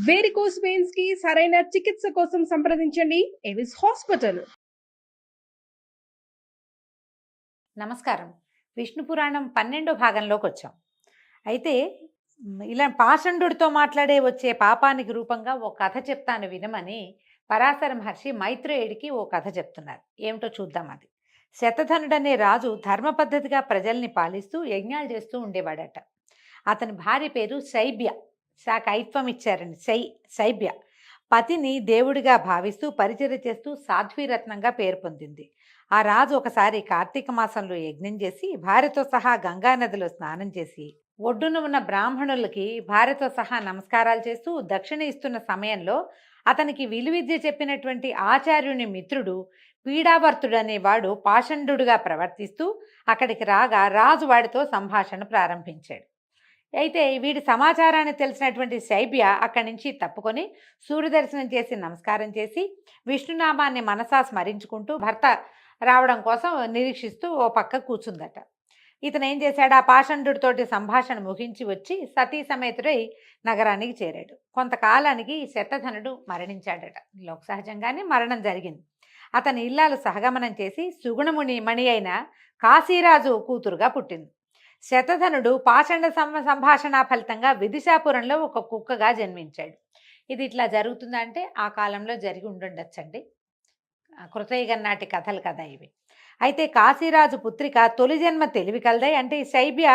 Varicose veins కి సరైన చికిత్స కోసం సంప్రదించండి ఎవిస్ హాస్పిటల్. నమస్కారం. విష్ణు పురాణం 12 భాగంలోకి వచ్చాం. అయితే ఇలా పాషండుడితో మాట్లాడే వచ్చే పాపానికి రూపంగా ఓ కథ చెప్తాను వినమని పరాశర మహర్షి మైత్రేయుడికి ఓ కథ చెప్తున్నారు. ఏమిటో చూద్దాం అది. శతధనుడనే రాజు ధర్మ పద్ధతిగా ప్రజల్ని పాలిస్తూ యజ్ఞాలు చేస్తూ ఉండేవాడట. అతని భార్య పేరు శైబ్య. కైత్వం ఇచ్చారండి. శైబ్య పతిని దేవుడిగా భావిస్తూ పరిచర్య చేస్తూ సాధ్వీరత్నంగా పేరు పొందింది. ఆ రాజు ఒకసారి కార్తీక మాసంలో యజ్ఞం చేసి భార్యతో సహా గంగా నదిలో స్నానం చేసి ఒడ్డున ఉన్న బ్రాహ్మణులకి భార్యతో సహా నమస్కారాలు చేస్తూ దక్షిణ ఇస్తున్న సమయంలో అతనికి విలువిద్య చెప్పినటువంటి ఆచార్యుని మిత్రుడు పీడావర్తుడనేవాడు పాషండుడుగా ప్రవర్తిస్తూ అక్కడికి రాగా రాజు వాడితో సంభాషణ ప్రారంభించాడు. అయితే వీడి సమాచారాన్ని తెలిసినటువంటి శైబ్య అక్కడి నుంచి తప్పుకొని సూర్యదర్శనం చేసి నమస్కారం చేసి విష్ణునామాన్ని మనసా స్మరించుకుంటూ భర్త రావడం కోసం నిరీక్షిస్తూ ఓ పక్క కూర్చుందట. ఇతను ఏం చేశాడు, ఆ పాషండుడితోటి సంభాషణ ముగించి వచ్చి సతీ సమేతుడై నగరానికి చేరాడు. కొంతకాలానికి శతధనుడు మరణించాడట. లోక సహజంగానే మరణం జరిగింది. అతని ఇల్లాలు సహగమనం చేసి సుగుణముని మణి అయిన కాశీరాజు కూతురుగా పుట్టింది. శతధనుడు పాషండ సంభాషణ ఫలితంగా విదిశాపురంలో ఒక కుక్కగా జన్మించాడు. ఇది ఇట్లా జరుగుతుందంటే ఆ కాలంలో జరిగి ఉండొచ్చండి. కృతయుగం నాటి కథలు కదా ఇవి. అయితే కాశీరాజు పుత్రిక తొలి జన్మ తెలివి కలదై, అంటే ఈ శైబ్య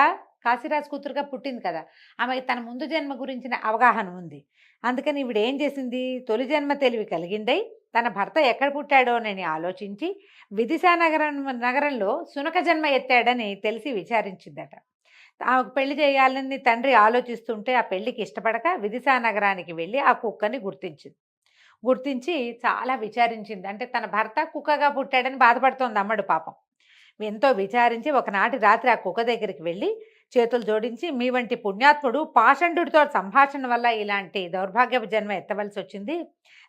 కాశీరాజు కూతురుగా పుట్టింది కదా, ఆమెకి తన ముందు జన్మ గురించిన అవగాహన ఉంది. అందుకని ఈవిడ ఏం చేసింది, తొలి జన్మ తెలివి కలిగిందై తన భర్త ఎక్కడ పుట్టాడోనని ఆలోచించి విదిశా నగరంలో సునక జన్మ ఎత్తాడని తెలిసి విచారించిందట. ఆమెకు పెళ్లి చేయాలని తండ్రి ఆలోచిస్తుంటే ఆ పెళ్లికి ఇష్టపడక విదిశా నగరానికి వెళ్ళి ఆ కుక్కని గుర్తించి చాలా విచారించింది. అంటే తన భర్త కుక్కగా పుట్టాడని బాధపడుతోంది అమ్మడు పాపం. ఎంతో విచారించి ఒకనాటి రాత్రి ఆ కుక్క దగ్గరికి వెళ్ళి చేతులు జోడించి, మీ వంటి పుణ్యాత్ముడు పాషండుడితో సంభాషణ వల్ల ఇలాంటి దౌర్భాగ్యపు జన్మ ఎత్తవలసి వచ్చింది.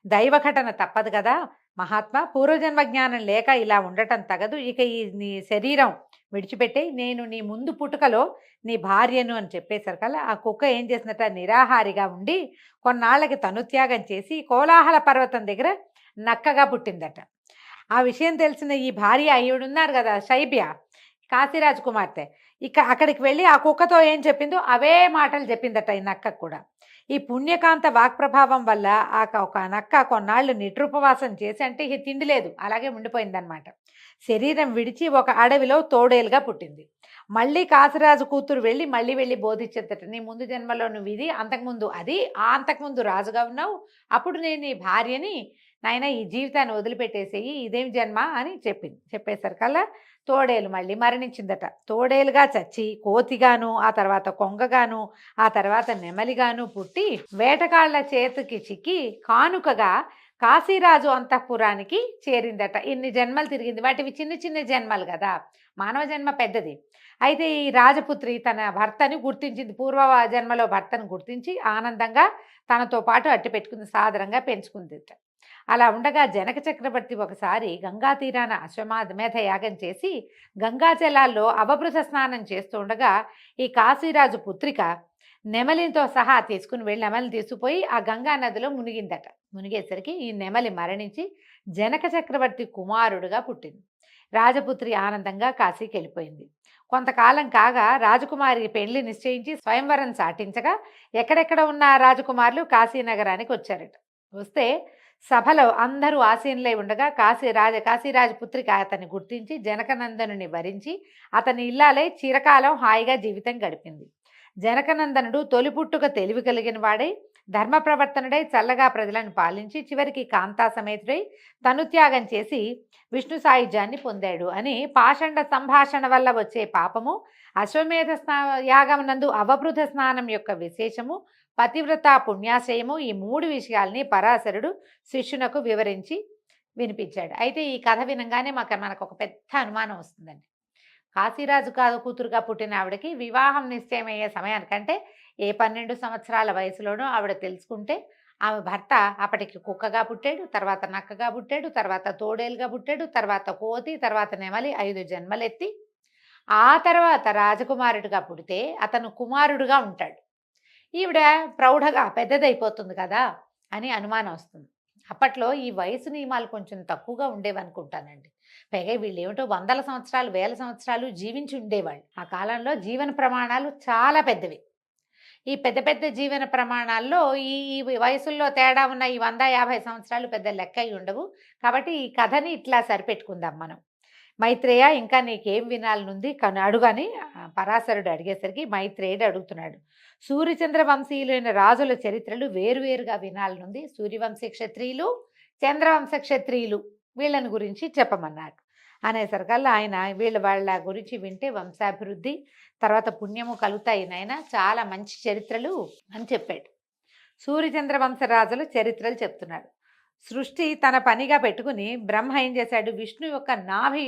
దైవఘటన తప్పదు కదా మహాత్మా, పూర్వజన్మ జ్ఞానం లేక ఇలా ఉండటం తగదు. ఇక ఈ నీ శరీరం విడిచిపెట్టి నేను నీ ముందు పుట్టుకలో నీ భార్యను అని చెప్పేసరికల్లా ఆ కుక్క ఏం చేసినట్ట నిరాహారిగా ఉండి కొన్నాళ్ళకి తనుత్యాగం చేసి కోలాహల పర్వతం దగ్గర నక్కగా పుట్టిందట. ఆ విషయం తెలిసిన ఈ భార్య అయ్యుడున్నారు కదా శైబ్య, కాశీరాజు కుమార్తె, ఇక అక్కడికి వెళ్ళి ఆ కుక్కతో ఏం చెప్పిందో అవే మాటలు చెప్పిందట ఈ నక్కకు కూడా. ఈ పుణ్యకాంత వాక్ప్రభావం వల్ల ఒక నక్క కొన్నాళ్ళు నిట్రుపవాసం చేసి, అంటే ఇక తిండి లేదు అలాగే ఉండిపోయిందనమాట. శరీరం విడిచి ఒక అడవిలో తోడేలుగా పుట్టింది. మళ్ళీ కాశీరాజు కూతురు వెళ్ళి బోధించేదట, నీ ముందు జన్మలో నువ్వు ఇది, అంతకుముందు అది, అంతకుముందు రాజుగా ఉన్నావు, అప్పుడు నేను నీ భార్యని, నాయన ఈ జీవితాన్ని వదిలిపెట్టేసేయి, ఇదేం జన్మ అని చెప్పేసరికల్లా తోడేలు మళ్ళీ మరణించిందట. తోడేలుగా చచ్చి కోతిగాను, ఆ తర్వాత కొంగగాను, ఆ తర్వాత నెమలిగాను పుట్టి వేటగాళ్ల చేతికి చిక్కి కానుకగా కాశీరాజు అంతఃపురానికి చేరిందట. ఇన్ని జన్మలు తిరిగింది. వాటివి చిన్న చిన్న జన్మలు కదా, మానవ జన్మ పెద్దది. అయితే ఈ రాజపుత్రి తన భర్తని గుర్తించింది, పూర్వ జన్మలో భర్తను గుర్తించి ఆనందంగా తనతో పాటు అట్టి పెట్టుకుంది, సాదరంగా పెంచుకుందిట. అలా ఉండగా జనక చక్రవర్తి ఒకసారి గంగా తీరాన అశ్వమేధ యాగం చేసి గంగాజలాల్లో అవభృత స్నానం చేస్తూ ఉండగా ఈ కాశీరాజు పుత్రిక నెమలితో సహా తీసుకుని వెళ్ళి నెమలిని తీసుకుపోయి ఆ గంగా నదిలో మునిగిందట. మునిగేసరికి ఈ నెమలి మరణించి జనక చక్రవర్తి కుమారుడుగా పుట్టింది. రాజపుత్రి ఆనందంగా కాశీకి వెళ్ళిపోయింది. కొంతకాలం కాగా రాజకుమారి పెళ్లి నిశ్చయించి స్వయంవరం సాటించగా ఎక్కడెక్కడ ఉన్న రాజకుమారులు కాశీనగరానికి వచ్చారట. వస్తే సభలో అందరూ ఆసీనులై ఉండగా కాశీరాజ పుత్రిక అతన్ని గుర్తించి జనకనందనుని వరించి అతని ఇల్లాలై చిరకాలం హాయిగా జీవితం గడిపింది. జనకనందనుడు తొలి పుట్టుక తెలివి కలిగిన వాడై ధర్మ ప్రవర్తనుడై చల్లగా ప్రజలను పాలించి చివరికి కాంతా సమేతుడై తనుత్యాగం చేసి విష్ణు సాయుధ్యాన్ని పొందాడు అని పాషండ సంభాషణ వల్ల వచ్చే పాపము, అశ్వమేధ యాగం నందు అవభృత స్నానం యొక్క విశేషము, పతివ్రత పుణ్యాశయము, ఈ 3 విషయాల్ని పరాశరుడు శిష్యునకు వివరించి వినిపించాడు. అయితే ఈ కథ వినంగానే మనకు ఒక పెద్ద అనుమానం వస్తుందండి. కాశీరాజు కూతురుగా పుట్టిన ఆవిడకి వివాహం నిశ్చయమయ్యే సమయానికంటే ఏ 12 సంవత్సరాల వయసులోనూ ఆవిడ తెలుసుకుంటే ఆమె భర్త అప్పటికి కుక్కగా పుట్టాడు, తర్వాత నక్కగా పుట్టాడు, తర్వాత తోడేలుగా పుట్టాడు, తర్వాత కోతి, తర్వాత నెమలి, 5 జన్మలెత్తి ఆ తర్వాత రాజకుమారుడిగా పుడితే అతను కుమారుడుగా ఉంటాడు. ఈవిడ ప్రౌఢగా పెద్దదైపోతుంది కదా అని అనుమానం వస్తుంది. అప్పట్లో ఈ వయసు నియమాలు కొంచెం తక్కువగా ఉండేవనుకుంటానండి. పైగా వీళ్ళేమిటో వందల సంవత్సరాలు, వేల సంవత్సరాలు జీవించి ఉండేవాళ్ళు. ఆ కాలంలో జీవన ప్రమాణాలు చాలా పెద్దవి. ఈ పెద్ద పెద్ద జీవన ప్రమాణాల్లో ఈ ఈ వయసుల్లో తేడా ఉన్న ఈ 150 సంవత్సరాలు పెద్ద లెక్క అయి ఉండవు. కాబట్టి ఈ కథని ఇట్లా సరిపెట్టుకుందాం మనం. మైత్రేయ ఇంకా నీకేం వినాలనుంది అడుగని పరాశరుడు అడిగేసరికి మైత్రేయుడు అడుగుతున్నాడు. సూర్యచంద్ర వంశీయులైన రాజుల చరిత్రలు వేరువేరుగా వినాలనుంది. సూర్యవంశీ క్షత్రియులు, చంద్రవంశ క్షత్రియులు వీళ్ళని గురించి చెప్పమన్నాడు. అనేసరికల్లా ఆయన వాళ్ళ గురించి వింటే వంశాభివృద్ధి తర్వాత పుణ్యము కలుగుతాయి నాయన, చాలా మంచి చరిత్రలు అని చెప్పాడు. సూర్యచంద్ర వంశరాజుల చరిత్రలు చెప్తున్నాడు. సృష్టి తన పనిగా పెట్టుకుని బ్రహ్మ ఏం చేశాడు, విష్ణు యొక్క నాభి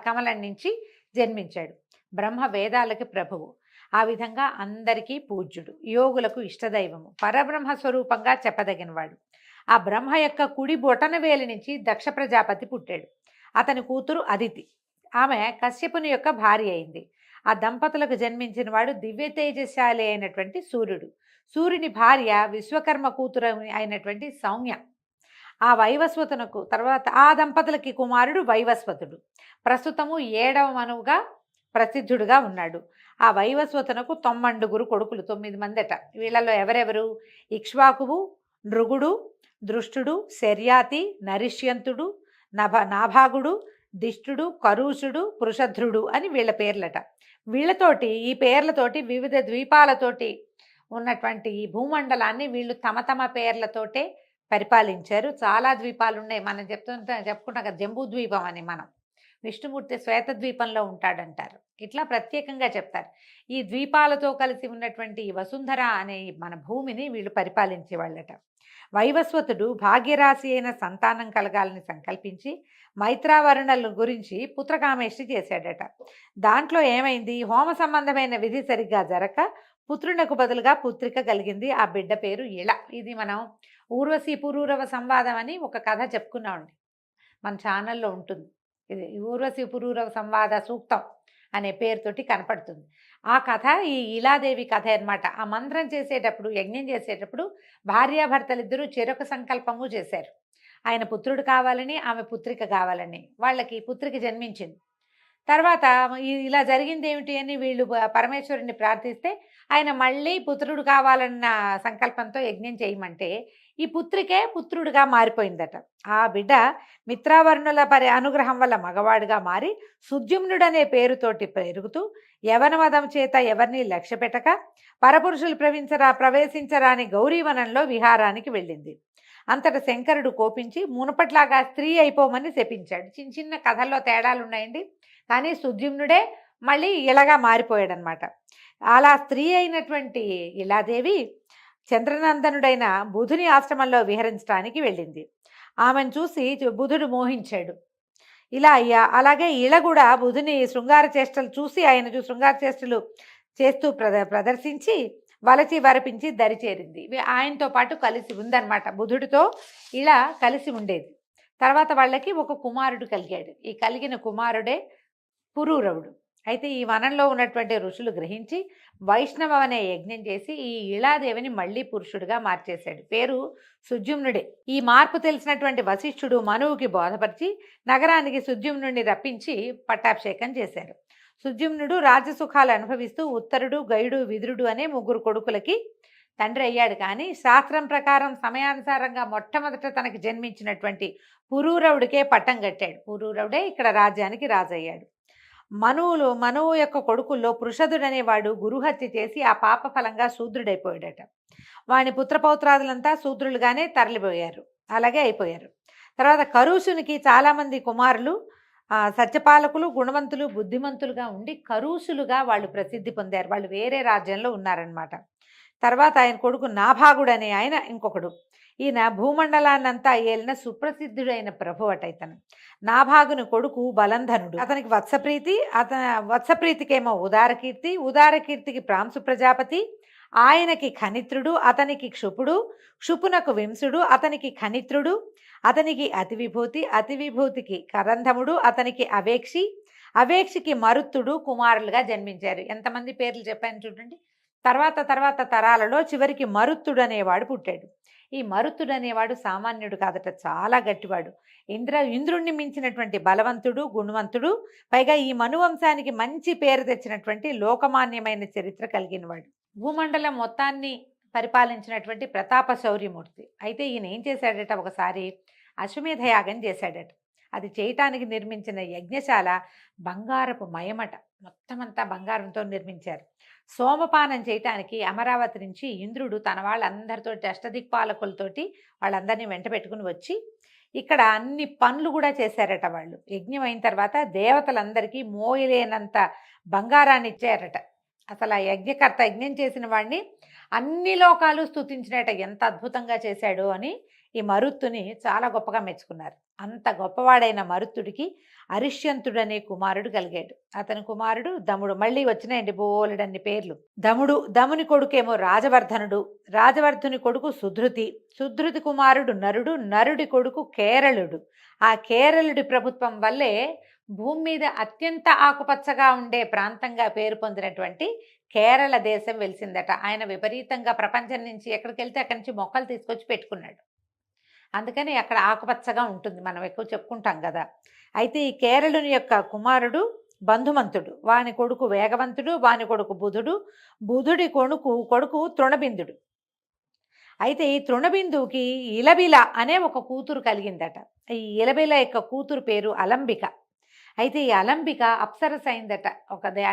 కమలం నుంచి జన్మించాడు. బ్రహ్మ వేదాలకి ప్రభువు, ఆ విధంగా అందరికీ పూజ్యుడు, యోగులకు ఇష్టదైవము, పరబ్రహ్మ స్వరూపంగా చెప్పదగినవాడు. ఆ బ్రహ్మ యొక్క కుడి బొటన వేలి నుంచి దక్ష ప్రజాపతి పుట్టాడు. అతని కూతురు అదితి, ఆమె కశ్యపుని యొక్క భార్య అయింది. ఆ దంపతులకు జన్మించిన వాడు దివ్య తేజశాలి అయినటువంటి సూర్యుడు. సూర్యుని భార్య విశ్వకర్మ కూతురు అయినటువంటి సౌమ్య. ఆ వైవస్వతునకు తర్వాత ఆ దంపతులకి కుమారుడు వైవస్వతుడు. ప్రస్తుతము 7వ మనువుగా ప్రసిద్ధుడుగా ఉన్నాడు. ఆ వైవస్వతునకు 90 కొడుకులు, 9 మందట. వీళ్ళలో ఎవరెవరు, ఇక్ష్వాకువు, నృగుడు, దృష్టుడు, శర్యాతి, నరిష్యంతుడు, నాభాగుడు, దిష్టుడు, కరూషుడు, పృషధ్రుడు అని వీళ్ళ పేర్లట. వీళ్ళతోటి ఈ పేర్లతోటి వివిధ ద్వీపాలతోటి ఉన్నటువంటి ఈ భూమండలాన్ని వీళ్ళు తమ తమ పేర్లతోటే పరిపాలించారు. చాలా ద్వీపాలు ఉన్నాయి. మనం చెప్పుకుంటాం కదా జంబూ ద్వీపం అని. మనం విష్ణుమూర్తి శ్వేత ద్వీపంలో ఉంటాడంటారు. ఇట్లా ప్రత్యేకంగా చెప్తారు. ఈ ద్వీపాలతో కలిసి ఉన్నటువంటి వసుంధర అనే మన భూమిని వీళ్ళు పరిపాలించేవాళ్ళట. వైవస్వతుడు భాగ్యరాశి అయిన సంతానం కలగాలని సంకల్పించి మైత్రావరుణల గురించి పుత్రకామేష్టి చేశాడట. దాంట్లో ఏమైంది, హోమ సంబంధమైన విధి సరిగ్గా జరగక పుత్రునకు బదులుగా పుత్రిక కలిగింది. ఆ బిడ్డ పేరు ఇళ. ఇది మనం ఊర్వశి పురూరవ సంవాదం అని ఒక కథ చెప్పుకున్నామండి, మన ఛానల్లో ఉంటుంది. ఇది ఊర్వశి పురూరవ సంవాద సూక్తం అనే పేరుతోటి కనపడుతుంది. ఆ కథ ఈ ఇలాదేవి కథ అన్నమాట. ఆ మంత్రం చేసేటప్పుడు, యజ్ఞం చేసేటప్పుడు భార్యాభర్తలిద్దరూ చెరొక సంకల్పము చేశారు. ఆయన పుత్రుడు కావాలని, ఆమె పుత్రిక కావాలని. వాళ్ళకి పుత్రిక జన్మించింది. తర్వాత ఇలా జరిగింది ఏమిటి అని వీళ్ళు పరమేశ్వరుని ప్రార్థిస్తే ఆయన మళ్ళీ పుత్రుడు కావాలన్న సంకల్పంతో యజ్ఞం చేయమంటే ఈ పుత్రికే పుత్రుడిగా మారిపోయిందట. ఆ బిడ్డ మిత్రావర్ణుల అనుగ్రహం వల్ల మగవాడుగా మారి సుద్యుమ్నుడనే పేరుతోటి పెరుగుతూ యవనమదం చేత ఎవరిని లక్ష్య పెట్టక పరపురుషులు ప్రవేశించరాని గౌరీవనంలో విహారానికి వెళ్ళింది. అంతట శంకరుడు కోపించి మునపట్లాగా స్త్రీ అయిపోమని శపించాడు. చిన్న చిన్న కథల్లో తేడాలు ఉన్నాయండి, కానీ సుద్యుమ్నుడే మళ్ళీ ఇలాగా మారిపోయాడనమాట. అలా స్త్రీ అయినటువంటి ఇలాదేవి చంద్రనందనుడైన బుధుని ఆశ్రమంలో విహరించడానికి వెళ్ళింది. ఆమెను చూసి బుధుడు మోహించాడు. ఇలా అలాగే ఇళ కూడా బుధుని శృంగార చేష్టలు చూసి ఆయన శృంగార చేష్టలు చేస్తూ ప్రదర్శించి వలచి వరపించి దరిచేరింది. ఆయనతో పాటు కలిసి ఉందన్నమాట. బుధుడితో ఇలా కలిసి ఉండేది. తర్వాత వాళ్ళకి ఒక కుమారుడు కలిగాడు. ఈ కలిగిన కుమారుడే పురూరవుడు. అయితే ఈ వనంలో ఉన్నటువంటి ఋషులు గ్రహించి వైష్ణవ అనే యజ్ఞం చేసి ఈ ఇళాదేవిని మళ్ళీ పురుషుడిగా మార్చేశాడు. పేరు సుద్యుమ్నుడే. ఈ మార్పు తెలిసినటువంటి వశిష్ఠుడు మనువుకి బోధపరిచి నగరానికి సుద్యుమ్నుడిని రప్పించి పట్టాభిషేకం చేశారు. సుద్యుమ్నుడు రాజసుఖాలు అనుభవిస్తూ ఉత్తరుడు, గయుడు, విదురుడు అనే 3 కొడుకులకి తండ్రి అయ్యాడు. కానీ శాస్త్రం ప్రకారం సమయానుసారంగా మొట్టమొదట తనకి జన్మించినటువంటి పురూరవుడికే పట్టం కట్టాడు. పురూరవుడే ఇక్కడ రాజ్యానికి రాజయ్యాడు. మనువు యొక్క కొడుకుల్లో పృషదుడనేవాడు గురుహత్య చేసి ఆ పాప ఫలంగా శూద్రుడైపోయాడట. వాని పుత్రపౌత్రాదులంతా శూద్రులుగానే తరలిపోయారు, అలాగే అయిపోయారు. తర్వాత కరూసునికి చాలామంది కుమారులు సత్యపాలకులు, గుణవంతులు, బుద్ధిమంతులుగా ఉండి కరూసులుగా వాళ్ళు ప్రసిద్ధి పొందారు. వాళ్ళు వేరే రాజ్యంలో ఉన్నారనమాట. తర్వాత ఆయన కొడుకు నాభాగుడు అనే ఆయన ఇంకొకడు. ఈయన భూమండలాన్నంతా ఏలిన సుప్రసిద్ధుడైన ప్రభు అట. ఇతను నాభాగుని కొడుకు బలంధనుడు. అతనికి వత్సప్రీతికేమో ఉదారకీర్తి, ఉదారకీర్తికి ప్రాంశు ప్రజాపతి, ఆయనకి ఖనిత్రుడు, అతనికి క్షుపుడు, క్షుపునకు వింసుడు, అతనికి ఖనిత్రుడు, అతనికి అతివిభూతి, అతివిభూతికి కరంధముడు, అతనికి అవేక్షి, అవేక్షికి మరుత్తుడు కుమారులుగా జన్మించారు. ఎంతమంది పేర్లు చెప్పాను చూడండి. తర్వాత తర్వాత తరాలలో చివరికి మరుత్తుడు అనేవాడు పుట్టాడు. ఈ మరుత్తుడు అనేవాడు సామాన్యుడు కాదట, చాలా గట్టివాడు. ఇంద్రుణ్ణి మించినటువంటి బలవంతుడు, గుణవంతుడు, పైగా ఈ మనువంశానికి మంచి పేరు తెచ్చినటువంటి లోకమాన్యమైన చరిత్ర కలిగినవాడు. భూమండలం మొత్తాన్ని పరిపాలించినటువంటి ప్రతాప శౌర్యమూర్తి. అయితే ఈయన ఏం చేశాడట, ఒకసారి అశ్వమేధ యాగం చేశాడట. అది చేయటానికి నిర్మించిన యజ్ఞశాల బంగారపు మయమట, మొత్తం అంతా బంగారంతో నిర్మించారు. సోమపానం చేయటానికి అమరావతి నుంచి ఇంద్రుడు తన వాళ్ళందరితో అష్టదిక్పాలకులతోటి వాళ్ళందరినీ వెంట పెట్టుకుని వచ్చి ఇక్కడ అన్ని పనులు కూడా చేశారట. వాళ్ళు యజ్ఞం అయిన తర్వాత దేవతలందరికీ మోయలేనంత బంగారాన్ని ఇచ్చారట. అసలు ఆ యజ్ఞకర్త యజ్ఞం చేసిన వాడిని అన్ని లోకాలు స్తుతించినట, ఎంత అద్భుతంగా చేశాడు అని ఈ మరుత్తుని చాలా గొప్పగా మెచ్చుకున్నారు. అంత గొప్పవాడైన మరుత్తుడికి అరిష్యంతుడు అనే కుమారుడు కలిగాడు. అతని కుమారుడు దముడు. మళ్ళీ వచ్చినాయండి బోలెడన్ని పేర్లు. దముని కొడుకేమో రాజవర్ధనుడు, రాజవర్ధుని కొడుకు సుధృతి, సుధృతి కుమారుడు నరుడు, నరుడి కొడుకు కేరళుడు. ఆ కేరళుడి ప్రభుత్వం వల్లే భూమి మీద అత్యంత ఆకుపచ్చగా ఉండే ప్రాంతంగా పేరు పొందినటువంటి కేరళ దేశం వెలిసిందట. ఆయన విపరీతంగా ప్రపంచం నుంచి ఎక్కడికి వెళ్తే అక్కడి నుంచి మొక్కలు తీసుకొచ్చి పెట్టుకున్నాడు. అందుకని అక్కడ ఆకుపచ్చగా ఉంటుంది, మనం ఎక్కువ చెప్పుకుంటాం కదా. అయితే ఈ కేరళుని యొక్క కుమారుడు బంధుమంతుడు, వాని కొడుకు వేగవంతుడు, వాని కొడుకు బుధుడు, బుధుడి కొడుకు తృణబిందుడు. అయితే ఈ తృణబిందువుకి ఇలబిల అనే ఒక కూతురు కలిగిందట. ఈ ఇలబిల యొక్క కూతురు పేరు అలంబిక. అయితే ఈ అలంబిక అప్సరస అయిందట.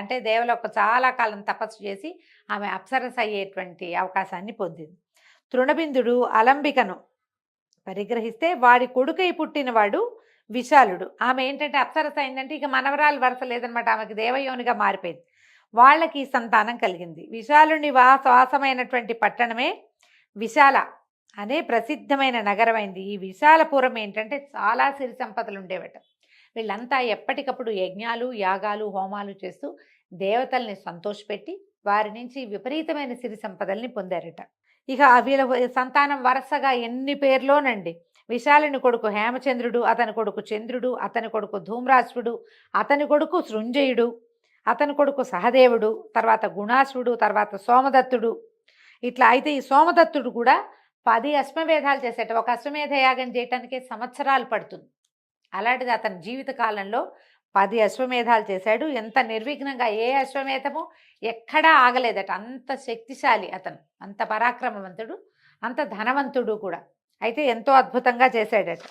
అంటే దేవలోక చాలా కాలం తపస్సు చేసి ఆమె అప్సరస అయ్యేటువంటి అవకాశాన్ని పొందింది. తృణబిందుడు అలంబికను పరిగ్రహిస్తే వాడి కొడుకై పుట్టినవాడు విశాలుడు. ఆమె ఏంటంటే అప్సరస అయిందంటే ఇక మనవరాలు వరస లేదనమాట, ఆమెకి దేవయోనిగా మారిపోయింది. వాళ్ళకి సంతానం కలిగింది. విశాలుని వాసమైనటువంటి పట్టణమే విశాల అనే ప్రసిద్ధమైన నగరమైంది. ఈ విశాలపురం ఏంటంటే చాలా సిరి సంపదలు ఉండేవట. వీళ్ళంతా ఎప్పటికప్పుడు యజ్ఞాలు, యాగాలు, హోమాలు చేస్తూ దేవతల్ని సంతోషపెట్టి వారి నుంచి విపరీతమైన సిరి సంపదల్ని పొందారట. ఇక వీళ్ళ సంతానం వరుసగా ఎన్ని పేర్లోనండి. విశాలుని కొడుకు హేమచంద్రుడు, అతని కొడుకు చంద్రుడు, అతని కొడుకు ధూమ్రాశ్వుడు, అతని కొడుకు సృంజయుడు, అతని కొడుకు సహదేవుడు, తర్వాత గుణాశ్వుడు, తర్వాత సోమదత్తుడు. ఇట్లా అయితే ఈ సోమదత్తుడు కూడా 10 అశ్వమేధాలు చేసేట. ఒక అశ్వమేధ యాగం చేయటానికే సంవత్సరాలు పడుతుంది. అలాంటిది అతని జీవిత కాలంలో 10 అశ్వమేధాలు చేశాడు. ఎంత నిర్విఘ్నంగా, ఏ అశ్వమేధము ఎక్కడా ఆగలేదట. అంత శక్తిశాలి అతను, అంత పరాక్రమవంతుడు, అంత ధనవంతుడు కూడా. అయితే ఎంతో అద్భుతంగా చేశాడట.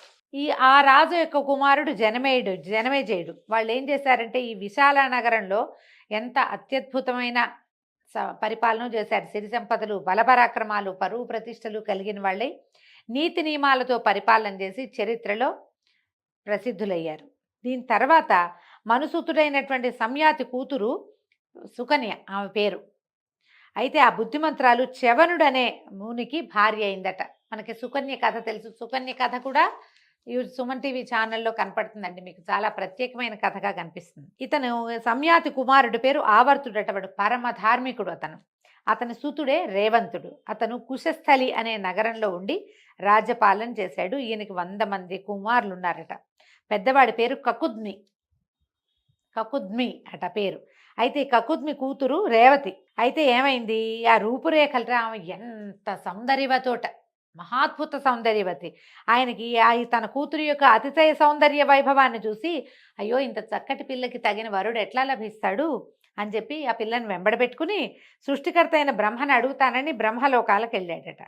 ఆ రాజు యొక్క కుమారుడు జనమేజయుడు. వాళ్ళు ఏం చేశారంటే ఈ విశాల నగరంలో ఎంత అత్యద్భుతమైన పరిపాలన చేశారు. సిరి సంపదలు, బలపరాక్రమాలు, పరువు ప్రతిష్టలు కలిగిన వాళ్ళే నీతి నియమాలతో పరిపాలన చేసి చరిత్రలో ప్రసిద్ధులయ్యారు. దీని తర్వాత మనుసూతుడైనటువంటి సంయాతి కూతురు సుకన్య ఆమె పేరు. అయితే ఆ బుద్ధిమంత్రాలు చ్యవనుడు అనే మునికి భార్య అయిందట. మనకి సుకన్య కథ తెలుసు. సుకన్య కథ కూడా ఈ సుమన్ టీవీ ఛానల్లో కనపడుతుందండి, మీకు చాలా ప్రత్యేకమైన కథగా కనిపిస్తుంది. ఇతను సంయాతి కుమారుడి పేరు ఆవర్తుడట. వాడు పరమ ధార్మికుడు. అతని సూతుడే రేవంతుడు. అతను కుశస్థలి అనే నగరంలో ఉండి రాజ్యపాలన చేశాడు. ఈయనకి 100 మంది కుమారులు ఉన్నారట. పెద్దవాడి పేరు కకుద్మి అట పేరు. అయితే కకుద్మి కూతురు రేవతి. అయితే ఏమైంది, ఆ రూపురేఖలు ఆమె ఎంత సౌందర్యవతోట, మహాద్భుత సౌందర్యవతి. ఆయనకి తన కూతురు యొక్క అతిశయ సౌందర్య వైభవాన్ని చూసి, అయ్యో ఇంత చక్కటి పిల్లకి తగిన వరుడు ఎట్లా లభిస్తాడు అని చెప్పి ఆ పిల్లని వెంబడబెట్టుకుని సృష్టికర్త అయిన బ్రహ్మని అడుగుతానని బ్రహ్మలోకాలకు వెళ్ళాడట.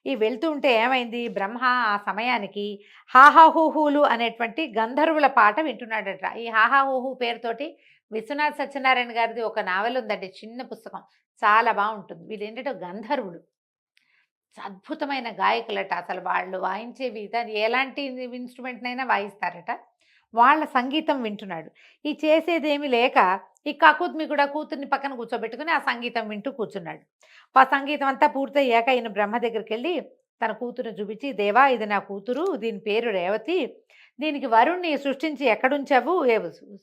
ఈ వెళ్తూ ఉంటే ఏమైంది, బ్రహ్మ ఆ సమయానికి హాహాహూహులు అనేటువంటి గంధర్వుల పాట వింటున్నాడట. ఈ హాహాహూహు పేరుతోటి విశ్వనాథ్ సత్యనారాయణ గారిది ఒక నావెల్ ఉందండి, చిన్న పుస్తకం, చాలా బాగుంటుంది. వీళ్ళు ఏంటంటే గంధర్వులు, అద్భుతమైన గాయకులట. అసలు వాళ్ళు వాయించేవి ఎలాంటి ఇన్స్ట్రుమెంట్నైనా వాయిస్తారట. వాళ్ళ సంగీతం వింటున్నాడు. ఈ చేసేదేమీ లేక ఈ కకుద్మి కూడా కూతుర్ని పక్కన కూర్చోబెట్టుకుని ఆ సంగీతం వింటూ కూర్చున్నాడు. ఆ సంగీతం అంతా పూర్తయ్యాక ఈయన బ్రహ్మ దగ్గరికి వెళ్ళి తన కూతురుని చూపించి, దేవా ఇది నా కూతురు, దీని పేరు రేవతి, దీనికి వరుణ్ణి సృష్టించి ఎక్కడుంచావు?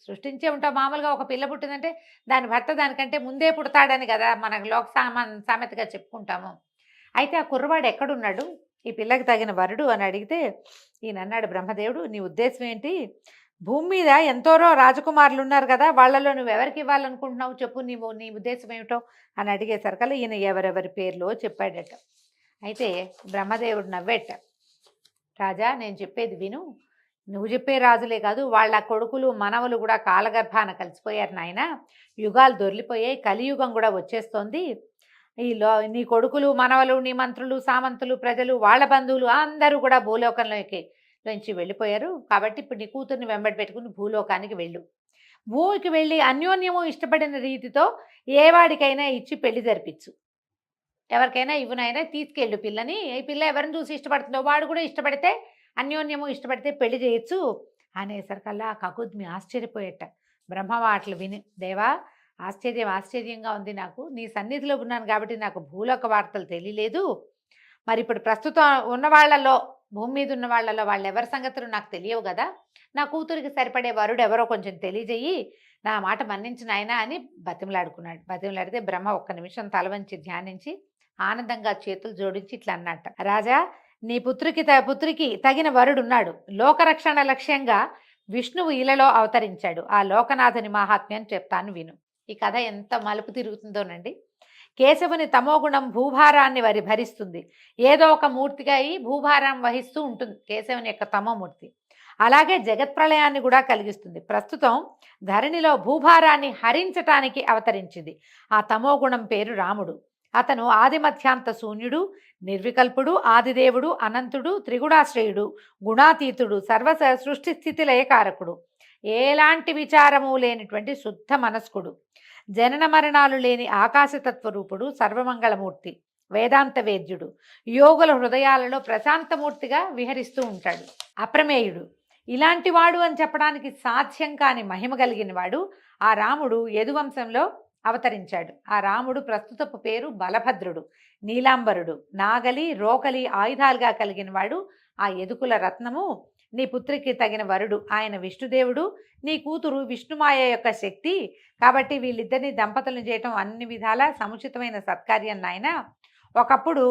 సృష్టించే ఉంటావు. మామూలుగా ఒక పిల్ల పుట్టిందంటే దాని భర్త దానికంటే ముందే పుడతాడని కదా మనకు లోక సామెతగా చెప్పుకుంటాము. అయితే ఆ కుర్రవాడు ఎక్కడున్నాడు, ఈ పిల్లకి తగిన వరుడు అని అడిగితే ఈయన అన్నాడు, బ్రహ్మదేవుడు నీ ఉద్దేశం ఏంటి? భూమి మీద ఎంతోరో రాజకుమారులు ఉన్నారు కదా, వాళ్ళలో నువ్వు ఎవరికి ఇవ్వాలనుకుంటున్నావు చెప్పు, నీ ఉద్దేశం ఏమిటో అని అడిగేసరికల్లా ఈయన ఎవరెవరి పేర్లో చెప్పాడట. అయితే బ్రహ్మదేవుడు నవ్వేట, రాజా నేను చెప్పేది విను, నువ్వు చెప్పే రాజులే కాదు వాళ్ళ కొడుకులు మనవలు కూడా కాలగర్భాన కలిసిపోయారు నాయన, యుగాలు దొర్లిపోయాయి, కలియుగం కూడా వచ్చేస్తోంది, నీ కొడుకులు మనవలు నీ మంత్రులు సామంతులు ప్రజలు వాళ్ళ బంధువులు అందరూ కూడా భూలోకంలోకి నుంచి వెళ్ళిపోయారు, కాబట్టి ఇప్పుడు నీ కూతుర్ని వెంబడి పెట్టుకుని భూలోకానికి వెళ్ళు, భూమికి వెళ్ళి అన్యోన్యము ఇష్టపడిన రీతితో ఏ వాడికైనా ఇచ్చి పెళ్లి జరిపించు, ఎవరికైనా ఇవ్వనైనా తీసుకెళ్ళు పిల్లని, ఈ పిల్ల ఎవరిని చూసి ఇష్టపడుతుందో వాడు కూడా ఇష్టపడితే అన్యోన్యము ఇష్టపడితే పెళ్లి చేయొచ్చు అనేసరికల్లా కకుద్మి ఆశ్చర్యపోయేట. బ్రహ్మ మాటలు విని, దేవా ఆశ్చర్యంగా ఉంది, నాకు నీ సన్నిధిలో ఉన్నాను కాబట్టి నాకు భూలోక వార్తలు తెలియలేదు, మరి ఇప్పుడు ప్రస్తుతం ఉన్న వాళ్ళలో భూమి మీద ఉన్న వాళ్ళలో వాళ్ళు ఎవరి సంగతులు నాకు తెలియవు కదా, నా కూతురికి సరిపడే వరుడు ఎవరో కొంచెం తెలియజేయి, నా మాట మన్నించిన ఆయన అని బతిమలాడుకున్నాడు. బతిమలాడితే బ్రహ్మ ఒక్క నిమిషం తల వంచి ధ్యానించి ఆనందంగా చేతులు జోడించి ఇట్లా అన్నట్ట, రాజా నీ పుత్రికి తగిన వరుడున్నాడు, లోకరక్షణ లక్ష్యంగా విష్ణువు ఇలలో అవతరించాడు, ఆ లోకనాథుని మహాత్మ్యం చెప్తాను విను. ఈ కథ ఎంత మలుపు తిరుగుతుందోనండి. కేశవుని తమోగుణం భూభారాన్ని భరిస్తుంది, ఏదో ఒక మూర్తిగా ఈ భూభారం వహిస్తూ ఉంటుంది కేశవుని యొక్క తమోమూర్తి, అలాగే జగత్ప్రళయాన్ని కూడా కలిగిస్తుంది. ప్రస్తుతం ధరణిలో భూభారాన్ని హరించటానికి అవతరించింది ఆ తమోగుణం పేరు రాముడు. అతను ఆదిమధ్యాంత శూన్యుడు, నిర్వికల్పుడు, ఆదిదేవుడు, అనంతుడు, త్రిగుణాశ్రయుడు, గుణాతీతుడు, సృష్టి స్థితి లయకారకుడు, ఎలాంటి విచారము లేనిటువంటి శుద్ధ మనస్కుడు, జనన మరణాలు లేని ఆకాశతత్వరూపుడు, సర్వమంగళమూర్తి, వేదాంత వేద్యుడు, యోగుల హృదయాలలో ప్రశాంతమూర్తిగా విహరిస్తూ ఉంటాడు, అప్రమేయుడు. ఇలాంటి వాడు అని చెప్పడానికి సాధ్యం కాని మహిమ కలిగిన వాడు ఆ రాముడు యదువంశంలో అవతరించాడు. ఆ రాముడు ప్రస్తుతపు పేరు బలభద్రుడు, నీలాంబరుడు, నాగలి రోకలి ఆయుధాలుగా కలిగిన వాడు ఆ యదుకుల రత్నము. నీ పుత్రికి తగిన వరుడు ఆయన విష్ణుదేవుడు, నీ కూతురు విష్ణుమాయ యొక్క శక్తి, కాబట్టి వీళ్ళిద్దరిని దంపతులను చేయటం అన్ని విధాల సముచితమైన సత్కార్యం నాయన. ఒకప్పుడు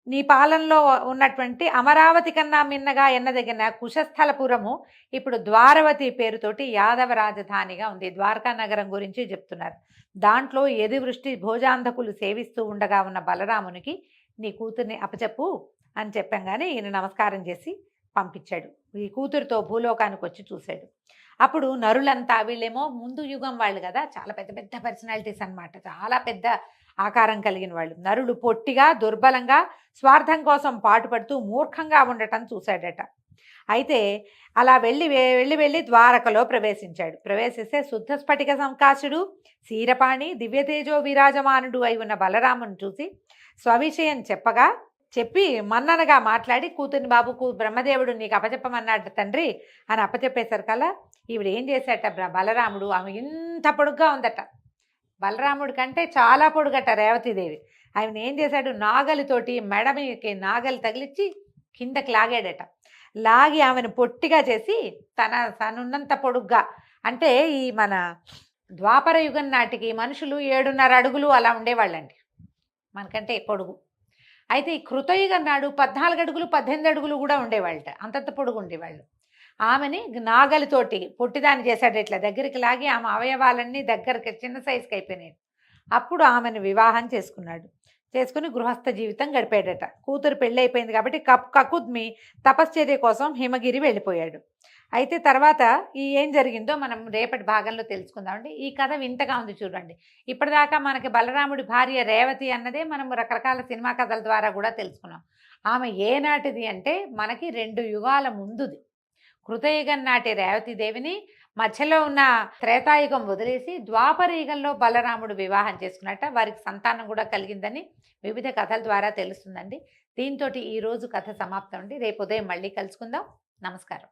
నీ పాలనలో ఉన్నటువంటి అమరావతి కన్నా మిన్నగా ఎన్నదగిన కుశస్థలపురము ఇప్పుడు ద్వారవతి పేరుతోటి యాదవ రాజధానిగా ఉంది. ద్వారకా నగరం గురించి చెప్తున్నారు. దాంట్లో యదివృష్టి భోజాంధకులు సేవిస్తూ ఉండగా ఉన్న బలరామునికి నీ కూతుర్ని అప్పచెప్పు అని చెప్పంగానే ఈయన నమస్కారం చేసి పంపించాడు. ఈ కూతురితో భూలోకానికి వచ్చి చూశాడు. అప్పుడు నరులంతా, వీళ్ళేమో ముందు యుగం వాళ్ళు కదా, చాలా పెద్ద పెద్ద పర్సనాలిటీస్ అన్నమాట, చాలా పెద్ద ఆకారం కలిగిన వాళ్ళు. నరులు పొట్టిగా దుర్బలంగా స్వార్థం కోసం పాటుపడుతూ మూర్ఖంగా ఉండటం చూశాడట. అయితే అలా వెళ్ళి ద్వారకలో ప్రవేశించాడు. ప్రవేశిస్తే శుద్ధ స్ఫటిక సంకాశుడు, శీరపాణి, దివ్యతేజో విరాజమానుడు అయి ఉన్న బలరామును చూసి స్వవిషయం చెప్పి మన్ననగా మాట్లాడి, కూతుర్ని బాబుకు బ్రహ్మదేవుడు నీకు అప్పచెప్పమన్నాడు తండ్రి అని అప్పచెప్పేసరికల్లా ఈవిడ ఏం చేశాట బలరాముడు, ఆమె ఇంత పొడుగ్గా ఉందట, బలరాముడి కంటే చాలా పొడుగట రేవతీదేవి. ఆయన ఏం చేశాడు, నాగలితోటి మెడమికి నాగలి తగిలిచ్చి కిందకి లాగాడట. లాగి ఆమెను పొట్టిగా చేసి తనున్నంత పొడుగ్గా, అంటే ఈ మన ద్వాపర యుగం నాటికి మనుషులు 7.5 అడుగులు అలా ఉండేవాళ్ళండి, మనకంటే పొడుగు. అయితే ఈ కృతయుగం నాడు 14 అడుగులు 18 అడుగులు కూడా ఉండేవాళ్ళట, అంతంత పొడుగు ఉండేవాళ్ళు. ఆమెని నాగలితోటి పొట్టిదాన్ని చేశాడు, ఇట్లా దగ్గరికి లాగి ఆమె అవయవాలన్నీ దగ్గరికి చిన్న సైజుకి అయిపోయినాయి. అప్పుడు ఆమెను వివాహం చేసుకుని గృహస్థ జీవితం గడిపాడట. కూతురు పెళ్ళి అయిపోయింది కాబట్టి కకుద్మి తపశ్చర్య కోసం హిమగిరి వెళ్ళిపోయాడు. అయితే తర్వాత ఏం జరిగిందో మనం రేపటి భాగంలో తెలుసుకుందామండి. ఈ కథ వింతగా ఉంది చూడండి. ఇప్పటిదాకా మనకి బలరాముడి భార్య రేవతి అన్నదే మనం రకరకాల సినిమా కథల ద్వారా కూడా తెలుసుకున్నాం. ఆమె ఏనాటిది అంటే మనకి 2 యుగాల ముందుది. కృతయుగం నాటి రేవతీదేవిని మధ్యలో ఉన్న త్రేతాయుగం వదిలేసి ద్వాపర యుగంలో బలరాముడు వివాహం చేసుకున్నట్ట. వారికి సంతానం కూడా కలిగిందని వివిధ కథల ద్వారా తెలుస్తుందండి. దీంతో ఈరోజు కథ సమాప్తం అండి. రేపు ఉదయం మళ్ళీ కలుసుకుందాం. నమస్కారం.